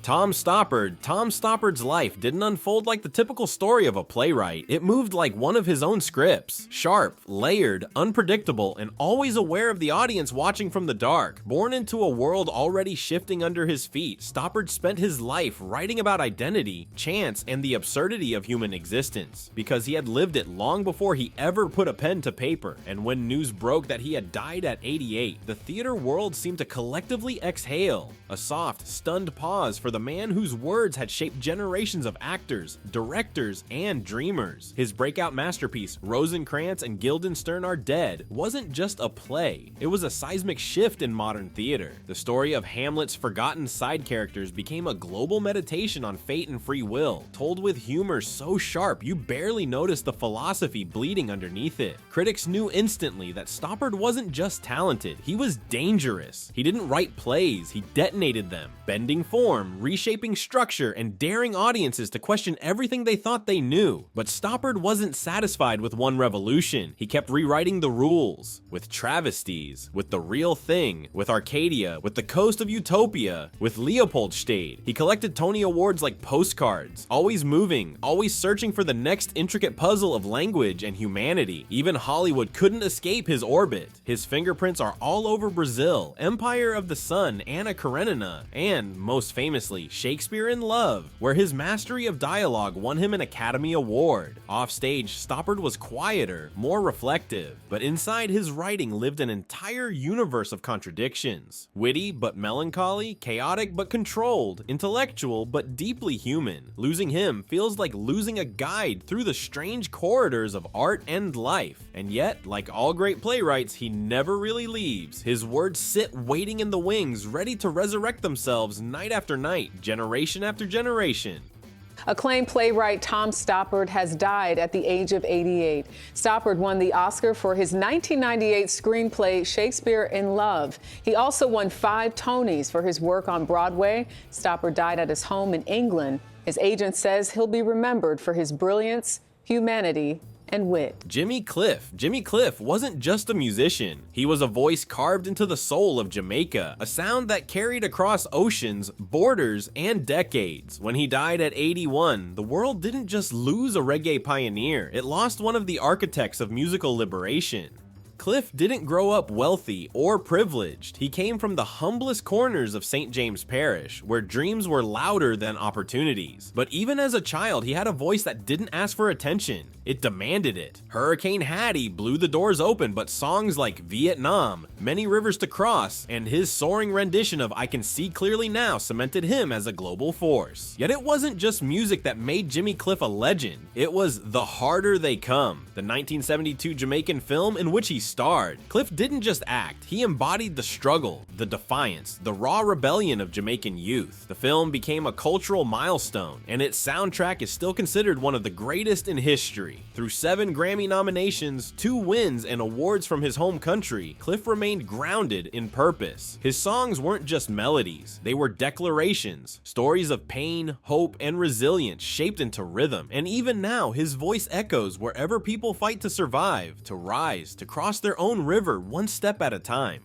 Tom Stoppard. Tom Stoppard's life didn't unfold like the typical story of a playwright. It moved like one of his own scripts. Sharp, layered, unpredictable, and always aware of the audience watching from the dark. Born into a world already shifting under his feet, Stoppard spent his life writing about identity, chance, and the absurdity of human existence. Because he had lived it long before he ever put a pen to paper, and when news broke that he had died at 88, the theater world seemed to collectively exhale. A soft, stunned pause for the man whose words had shaped generations of actors, directors, and dreamers. His breakout masterpiece, Rosencrantz and Guildenstern Are Dead, wasn't just a play, it was a seismic shift in modern theater. The story of Hamlet's forgotten side characters became a global meditation on fate and free will, told with humor so sharp you barely noticed the philosophy bleeding underneath it. Critics knew instantly that Stoppard wasn't just talented, he was dangerous. He didn't write plays, he detonated them, bending form, reshaping structure, and daring audiences to question everything they thought they knew. But Stoppard wasn't satisfied with one revolution. He kept rewriting the rules, with travesties, with The Real Thing, with Arcadia, with The Coast of Utopia, with Leopoldstadt. He collected Tony Awards like postcards, always moving, always searching for the next intricate puzzle of language and humanity. Even Hollywood couldn't escape his orbit. His fingerprints are all over Brazil, Empire of the Sun, Anna Karenina, and, most famously, Shakespeare in Love, where his mastery of dialogue won him an Academy Award. Offstage, Stoppard was quieter, more reflective, but inside his writing lived an entire universe of contradictions. Witty but melancholy, chaotic but controlled, intellectual but deeply human. Losing him feels like losing a guide through the strange corridors of art and life. And yet, like all great playwrights, he never really leaves. His words sit waiting in the wings, ready to resurrect themselves night after night, generation after generation. Acclaimed playwright Tom Stoppard has died at the age of 88. Stoppard won the Oscar for his 1998 screenplay Shakespeare in Love. He also won 5 Tonys for his work on Broadway. Stoppard died at his home in England. His agent says he'll be remembered for his brilliance, humanity, and wit. Jimmy Cliff. Jimmy Cliff wasn't just a musician. He was a voice carved into the soul of Jamaica, a sound that carried across oceans, borders, and decades. When he died at 81, the world didn't just lose a reggae pioneer, it lost one of the architects of musical liberation. Cliff didn't grow up wealthy or privileged. He came from the humblest corners of St. James Parish, where dreams were louder than opportunities. But even as a child, he had a voice that didn't ask for attention. It demanded it. Hurricane Hattie blew the doors open, but songs like Vietnam, Many Rivers to Cross, and his soaring rendition of I Can See Clearly Now cemented him as a global force. Yet it wasn't just music that made Jimmy Cliff a legend. It was The Harder They Come, the 1972 Jamaican film in which he starred. Cliff didn't just act, he embodied the struggle, the defiance, the raw rebellion of Jamaican youth. The film became a cultural milestone, and its soundtrack is still considered one of the greatest in history. Through 7 Grammy nominations, 2 wins, and awards from his home country, Cliff remained grounded in purpose. His songs weren't just melodies, they were declarations, stories of pain, hope, and resilience shaped into rhythm. And even now, his voice echoes wherever people fight to survive, to rise, to cross their own river one step at a time.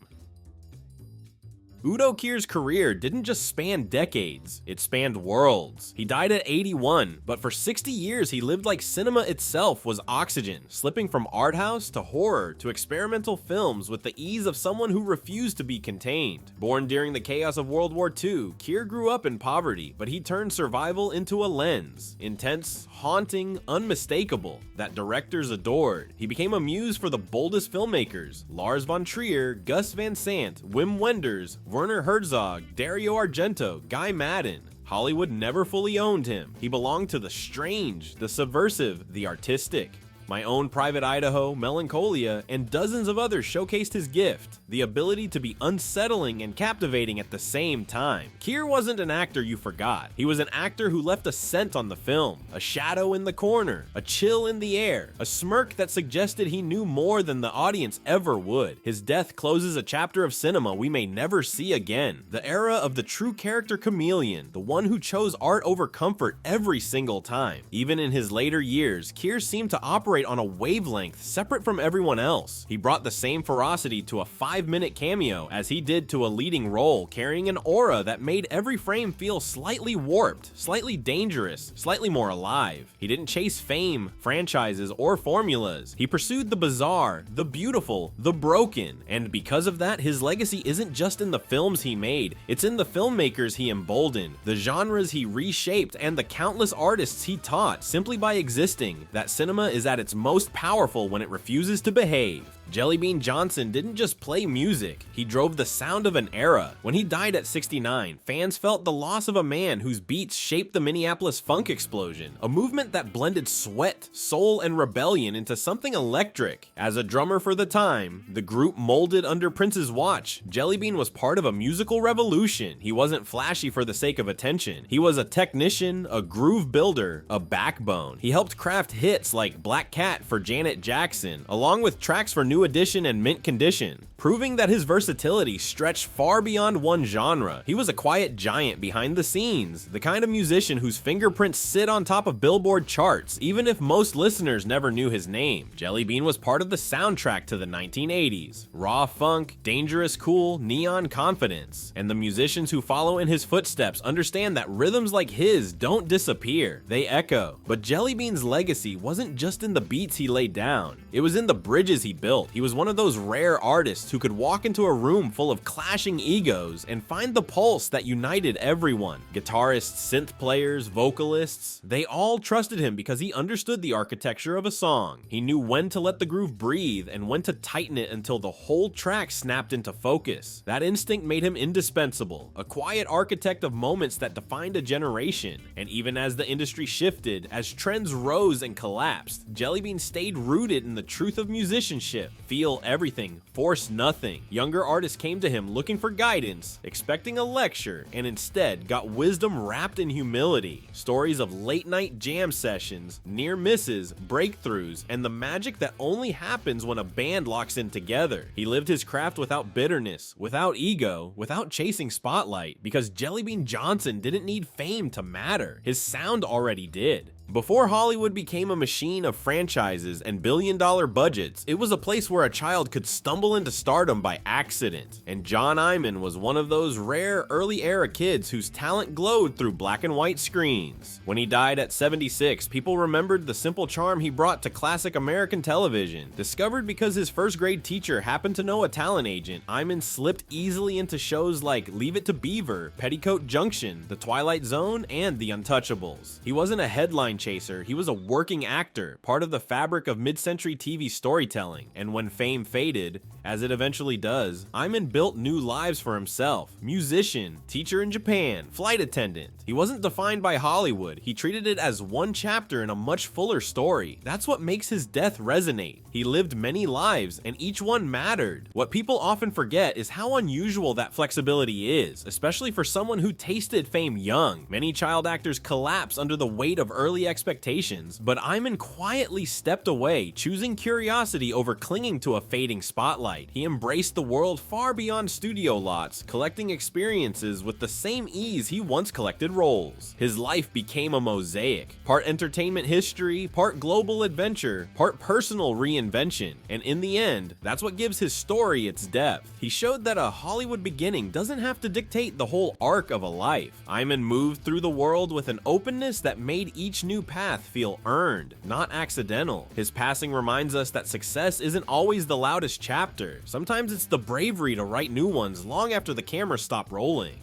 Udo Kier's career didn't just span decades, it spanned worlds. He died at 81, but for 60 years he lived like cinema itself was oxygen, slipping from art house to horror to experimental films with the ease of someone who refused to be contained. Born during the chaos of World War II, Kier grew up in poverty, but he turned survival into a lens. Intense, haunting, unmistakable, that directors adored. He became a muse for the boldest filmmakers, Lars von Trier, Gus Van Sant, Wim Wenders, Werner Herzog, Dario Argento, Guy Maddin. Hollywood never fully owned him. He belonged to the strange, the subversive, the artistic. My Own Private Idaho, Melancholia, and dozens of others showcased his gift, the ability to be unsettling and captivating at the same time. Kier wasn't an actor you forgot. He was an actor who left a scent on the film, a shadow in the corner, a chill in the air, a smirk that suggested he knew more than the audience ever would. His death closes a chapter of cinema we may never see again, the era of the true character chameleon, the one who chose art over comfort every single time. Even in his later years, Kier seemed to operate operate on a wavelength separate from everyone else. He brought the same ferocity to a 5-minute cameo as he did to a leading role, carrying an aura that made every frame feel slightly warped, slightly dangerous, slightly more alive. He didn't chase fame, franchises, or formulas. He pursued the bizarre, the beautiful, the broken, and because of that, his legacy isn't just in the films he made, it's in the filmmakers he emboldened, the genres he reshaped, and the countless artists he taught simply by existing. That cinema is at its most powerful when it refuses to behave. Jellybean Johnson didn't just play music, he drove the sound of an era. When he died at 69, fans felt the loss of a man whose beats shaped the Minneapolis funk explosion, a movement that blended sweat, soul, and rebellion into something electric. As a drummer for the time, the group molded under Prince's watch, Jellybean was part of a musical revolution. He wasn't flashy for the sake of attention. He was a technician, a groove builder, a backbone. He helped craft hits like Black Cat for Janet Jackson, along with tracks for New Edition and Mint Condition, proving that his versatility stretched far beyond one genre. He was a quiet giant behind the scenes, the kind of musician whose fingerprints sit on top of Billboard charts, even if most listeners never knew his name. Jellybean was part of the soundtrack to the 1980s. Raw funk, dangerous cool, neon confidence. And the musicians who follow in his footsteps understand that rhythms like his don't disappear, they echo. But Jellybean's legacy wasn't just in the beats he laid down, it was in the bridges he built. He was one of those rare artists who could walk into a room full of clashing egos and find the pulse that united everyone. Guitarists, synth players, vocalists, they all trusted him because he understood the architecture of a song. He knew when to let the groove breathe and when to tighten it until the whole track snapped into focus. That instinct made him indispensable, a quiet architect of moments that defined a generation. And even as the industry shifted, as trends rose and collapsed, Jellybean stayed rooted in the truth of musicianship. Feel everything, force nothing. Younger artists came to him looking for guidance, expecting a lecture, and instead got wisdom wrapped in humility. Stories of late night jam sessions, near misses, breakthroughs, and the magic that only happens when a band locks in together. He lived his craft without bitterness, without ego, without chasing spotlight, because Jellybean Johnson didn't need fame to matter. His sound already did. Before Hollywood became a machine of franchises and billion-dollar budgets, it was a place where a child could stumble into stardom by accident. And John Iman was one of those rare early-era kids whose talent glowed through black and white screens. When he died at 76, people remembered the simple charm he brought to classic American television. Discovered because his first-grade teacher happened to know a talent agent, Iman slipped easily into shows like Leave It to Beaver, Petticoat Junction, The Twilight Zone, and The Untouchables. He wasn't a headline chaser, he was a working actor, part of the fabric of mid-century TV storytelling. And when fame faded, as it eventually does, Iman built new lives for himself. Musician, teacher in Japan, flight attendant. He wasn't defined by Hollywood, he treated it as one chapter in a much fuller story. That's what makes his death resonate. He lived many lives, and each one mattered. What people often forget is how unusual that flexibility is, especially for someone who tasted fame young. Many child actors collapse under the weight of early expectations, but Iman quietly stepped away, choosing curiosity over clinging to a fading spotlight. He embraced the world far beyond studio lots, collecting experiences with the same ease he once collected roles. His life became a mosaic, part entertainment history, part global adventure, part personal reinvention, and in the end, that's what gives his story its depth. He showed that a Hollywood beginning doesn't have to dictate the whole arc of a life. Iman moved through the world with an openness that made each new path feel earned, not accidental. His passing reminds us that success isn't always the loudest chapter. Sometimes it's the bravery to write new ones long after the camera stopped rolling.